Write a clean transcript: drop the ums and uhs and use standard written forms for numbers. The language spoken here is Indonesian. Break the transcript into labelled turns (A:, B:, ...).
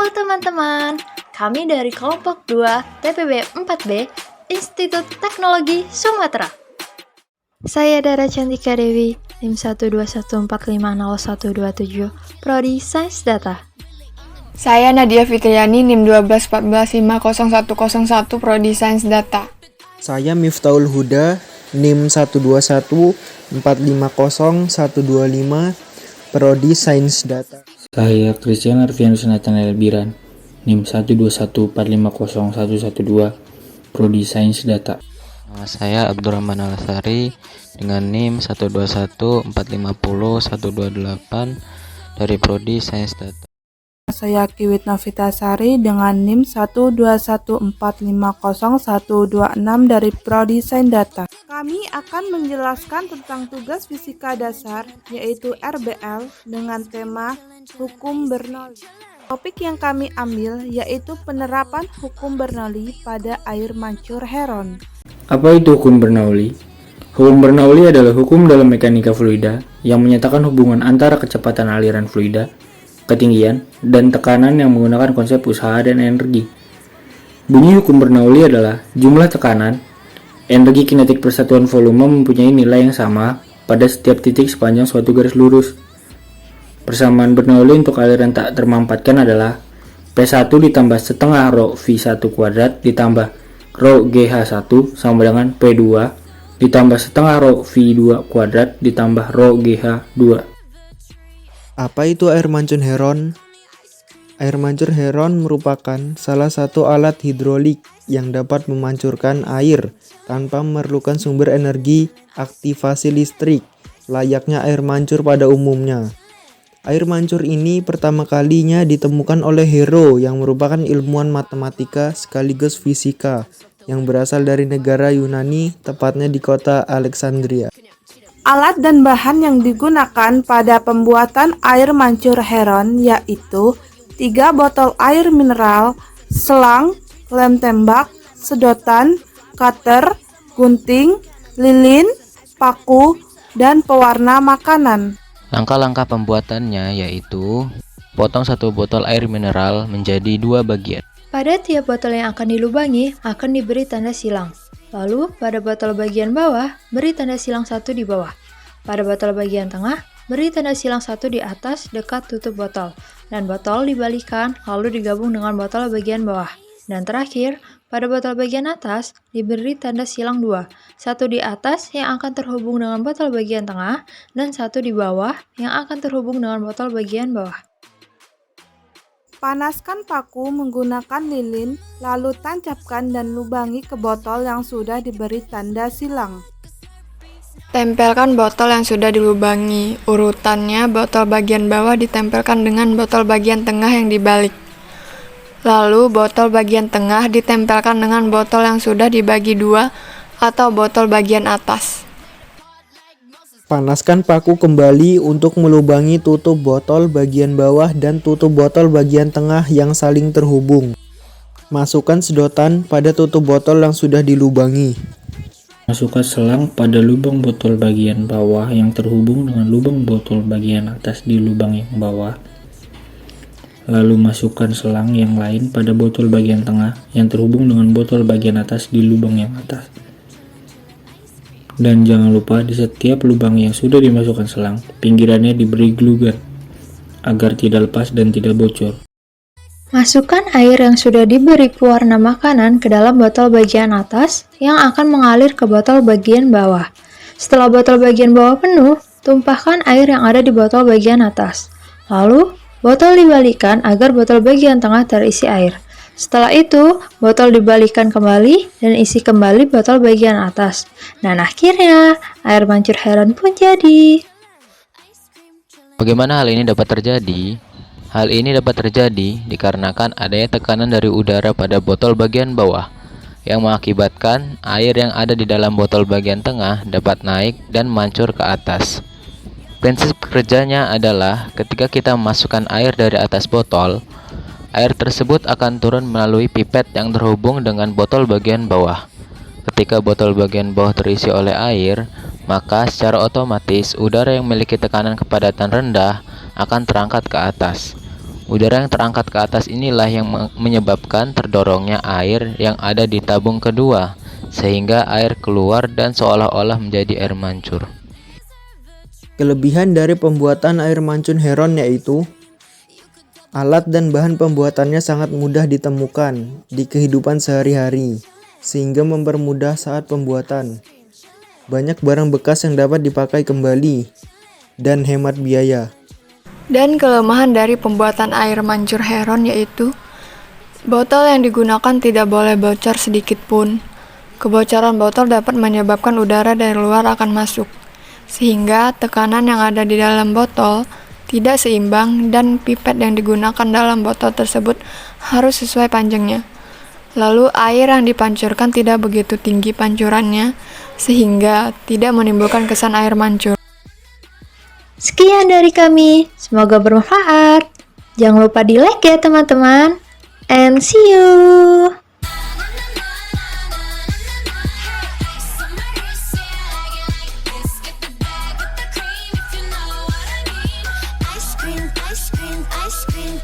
A: Halo teman-teman, kami dari kelompok 2 TPB 4B Institut Teknologi Sumatera. Saya Dara Cantika Dewi, NIM 121450127, Prodi Sains Data.
B: Saya Nadia Fitriani, NIM 121450101, Prodi Sains Data.
C: Saya Miftahul Huda, NIM 121450125, Prodi Sains Data.
D: Saya Christian Arfianus Nathanael Biran, NIM 121450112, Prodi Sains Data.
E: Nama saya Abdurrahman Alasari dengan NIM 121450128 dari Prodi Sains Data.
F: Saya Kiwit Novitasari dengan NIM 121450126 dari Prodi Sains Data. Kami akan menjelaskan tentang tugas fisika dasar, yaitu RBL, dengan tema Hukum Bernoulli. Topik yang kami ambil yaitu penerapan hukum Bernoulli pada air mancur heron.
D: Apa itu hukum Bernoulli? Hukum Bernoulli adalah hukum dalam mekanika fluida yang menyatakan hubungan antara kecepatan aliran fluida, ketinggian, dan tekanan yang menggunakan konsep usaha dan energi. Bunyi hukum Bernoulli adalah jumlah tekanan, energi kinetik persatuan volume mempunyai nilai yang sama pada setiap titik sepanjang suatu garis lurus. Persamaan Bernoulli untuk aliran tak termampatkan adalah P1 ditambah setengah rho V1 kuadrat ditambah rho GH1 sama dengan P2 ditambah setengah rho V2 kuadrat ditambah rho GH2.
C: Apa itu air mancur heron? Air mancur heron merupakan salah satu alat hidrolik yang dapat memancurkan air tanpa memerlukan sumber energi aktivasi listrik, layaknya air mancur pada umumnya. Air mancur ini pertama kalinya ditemukan oleh Hero yang merupakan ilmuwan matematika sekaligus fisika yang berasal dari negara Yunani, tepatnya di kota Alexandria.
F: Alat dan bahan yang digunakan pada pembuatan air mancur heron yaitu 3 botol air mineral, selang, lem tembak, sedotan, cutter, gunting, lilin, paku, dan pewarna makanan.
E: Langkah-langkah pembuatannya yaitu potong 1 botol air mineral menjadi 2 bagian.
A: Pada tiap botol yang akan dilubangi akan diberi tanda silang. Lalu pada botol bagian bawah beri tanda silang 1 di bawah. Pada botol bagian tengah beri tanda silang 1 di atas dekat tutup botol. Dan botol dibalikan lalu digabung dengan botol bagian bawah. Dan terakhir, pada botol bagian atas diberi tanda silang 2, 1 di atas yang akan terhubung dengan botol bagian tengah dan 1 di bawah yang akan terhubung dengan botol bagian bawah.
F: Panaskan paku menggunakan lilin, lalu tancapkan dan lubangi ke botol yang sudah diberi tanda silang.
B: Tempelkan botol yang sudah dilubangi. Urutannya, botol bagian bawah ditempelkan dengan botol bagian tengah yang dibalik. Lalu, botol bagian tengah ditempelkan dengan botol yang sudah dibagi 2 atau botol bagian atas.
C: Panaskan paku kembali untuk melubangi tutup botol bagian bawah dan tutup botol bagian tengah yang saling terhubung. Masukkan sedotan pada tutup botol yang sudah dilubangi.
D: Masukkan selang pada lubang botol bagian bawah yang terhubung dengan lubang botol bagian atas di lubang yang bawah. Lalu masukkan selang yang lain pada botol bagian tengah yang terhubung dengan botol bagian atas di lubang yang atas. Dan jangan lupa di setiap lubang yang sudah dimasukkan selang, pinggirannya diberi glue gun agar tidak lepas dan tidak bocor.
A: Masukkan air yang sudah diberi pewarna makanan ke dalam botol bagian atas yang akan mengalir ke botol bagian bawah. Setelah botol bagian bawah penuh, tumpahkan air yang ada di botol bagian atas. Lalu, botol dibalikan agar botol bagian tengah terisi air. Setelah itu, botol dibalikan kembali dan isi kembali botol bagian atas. Dan akhirnya, air mancur heron pun jadi.
E: Bagaimana hal ini dapat terjadi? Hal ini dapat terjadi dikarenakan adanya tekanan dari udara pada botol bagian bawah yang mengakibatkan air yang ada di dalam botol bagian tengah dapat naik dan mancur ke atas. Prinsip kerjanya adalah ketika kita memasukkan air dari atas botol, air tersebut akan turun melalui pipet yang terhubung dengan botol bagian bawah. Ketika botol bagian bawah terisi oleh air, maka secara otomatis udara yang memiliki tekanan kepadatan rendah akan terangkat ke atas. Udara yang terangkat ke atas inilah yang menyebabkan terdorongnya air yang ada di tabung kedua, sehingga air keluar dan seolah-olah menjadi air mancur.
C: Kelebihan dari pembuatan air mancur Heron yaitu alat dan bahan pembuatannya sangat mudah ditemukan di kehidupan sehari-hari, sehingga mempermudah saat pembuatan. Banyak barang bekas yang dapat dipakai kembali dan hemat biaya.
B: Dan kelemahan dari pembuatan air mancur Heron yaitu botol yang digunakan tidak boleh bocor sedikit pun. Kebocoran botol dapat menyebabkan udara dari luar akan masuk, sehingga tekanan yang ada di dalam botol tidak seimbang dan pipet yang digunakan dalam botol tersebut harus sesuai panjangnya. Lalu air yang dipancurkan tidak begitu tinggi pancurannya, sehingga tidak menimbulkan kesan air mancur.
A: Sekian dari kami, semoga bermanfaat. Jangan lupa di like ya teman-teman. And see you!
G: Ice cream, ice cream, ice cream,